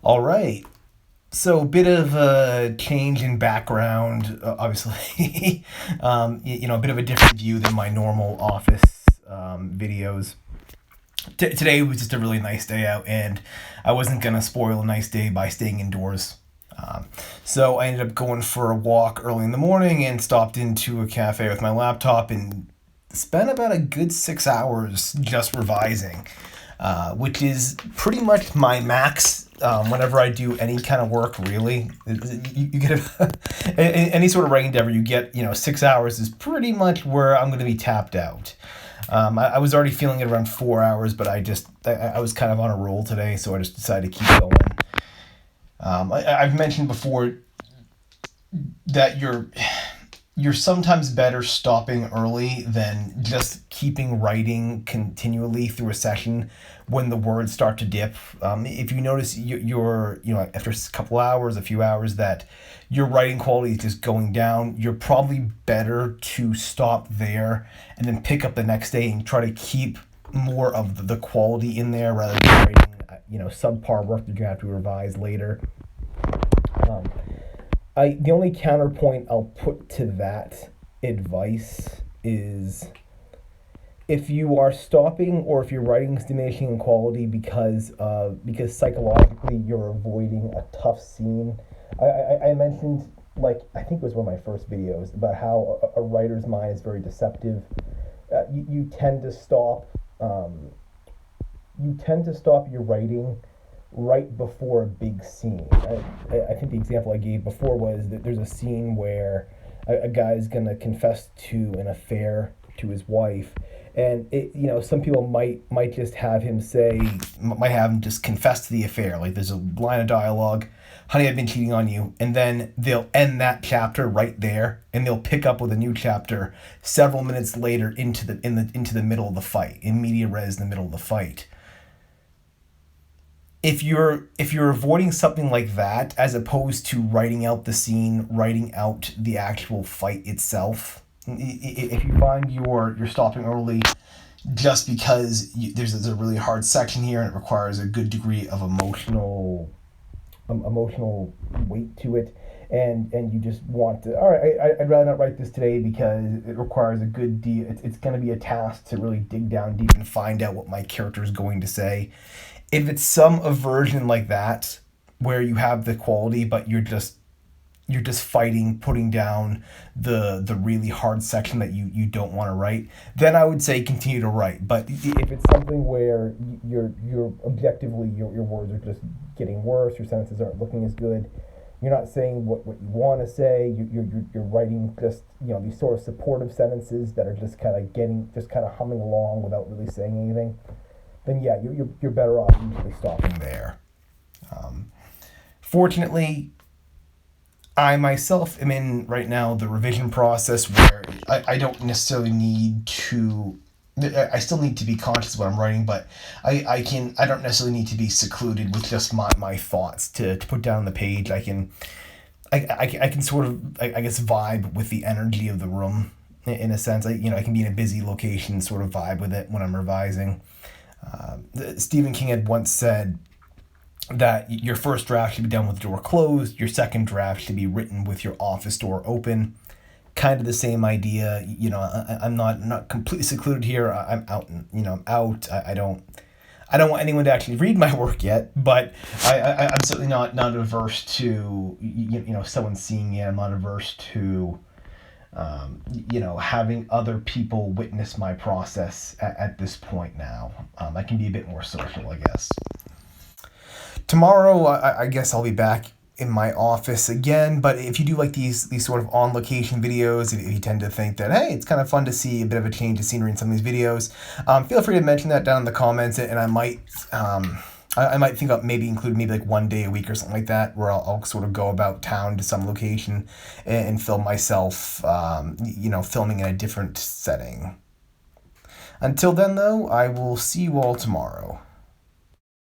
All right. So, a bit of a change in background, obviously. A bit of a different view than my normal office videos. Today was just a really nice day out, and I wasn't going to spoil a nice day by staying indoors. Um, so, I ended up going for a walk early in the morning and stopped into a cafe with my laptop and spent about a good 6 hours just revising, which is pretty much my max whenever I do any kind of work. Really, you get any sort of writing endeavor, you get 6 hours is pretty much where I'm going to be tapped out. I was already feeling it around 4 hours, but I was kind of on a roll today, so I just decided to keep going. I've mentioned before that you're sometimes better stopping early than just keeping writing continually through a session when the words start to dip. If you notice you're after a couple hours, a few hours, that your writing quality is just going down, you're probably better to stop there and then pick up the next day and try to keep more of the quality in there rather than writing subpar work that you have to revise later. Um, the only counterpoint I'll put to that advice is if you are stopping or if your writing is diminishing in quality because psychologically you're avoiding a tough scene. I mentioned, like, I think it was one of my first videos about how a writer's mind is very deceptive. You tend to stop your writing right before a big scene. I think the example I gave before was that there's a scene where a guy's gonna confess to an affair to his wife, and some people might just have him say, might have him just confess to the affair. Like, there's a line of dialogue, "Honey, I've been cheating on you," and then they'll end that chapter right there, and they'll pick up with a new chapter several minutes later into the middle of the fight, in media res, in the middle of the fight. If you're avoiding something like that as opposed to writing out the scene, writing out the actual fight itself, if you find you're stopping early just because there's a really hard section here and it requires a good degree of emotional weight to it, and you just want to, all right, I'd rather not write this today because it requires a good deal. It's going to be a task to really dig down deep and find out what my character is going to say. If it's some aversion like that, where you have the quality but you're just fighting putting down the really hard section that you don't want to write, then I would say continue to write. But if it's something where you're objectively your words are just getting worse, your sentences aren't looking as good, you're not saying what you want to say, you're writing just these sort of supportive sentences that are just kind of humming along without really saying anything, then yeah, you're better off usually stopping there. Um, Fortunately, I myself am in right now the revision process where I don't necessarily need to. I still need to be conscious of what I'm writing, but I don't necessarily need to be secluded with just my thoughts to put down on the page. I can sort of, I guess, vibe with the energy of the room in a sense. I can be in a busy location, sort of vibe with it when I'm revising. Stephen King had once said that your first draft should be done with the door closed, your second draft should be written with your office door open. Kind of the same idea. I'm not completely secluded here. I'm out. I'm out. I don't want anyone to actually read my work yet, but I'm certainly not averse to someone seeing it. I'm not averse to having other people witness my process at this point now. I can be a bit more social, I guess. Tomorrow, I guess I'll be back in my office again. But if you do like these sort of on location videos, if you tend to think that, hey, it's kind of fun to see a bit of a change of scenery in some of these videos, feel free to mention that down in the comments, and I might. I might think of maybe include maybe like one day a week or something like that, where I'll sort of go about town to some location and film myself, filming in a different setting. Until then, though, I will see you all tomorrow.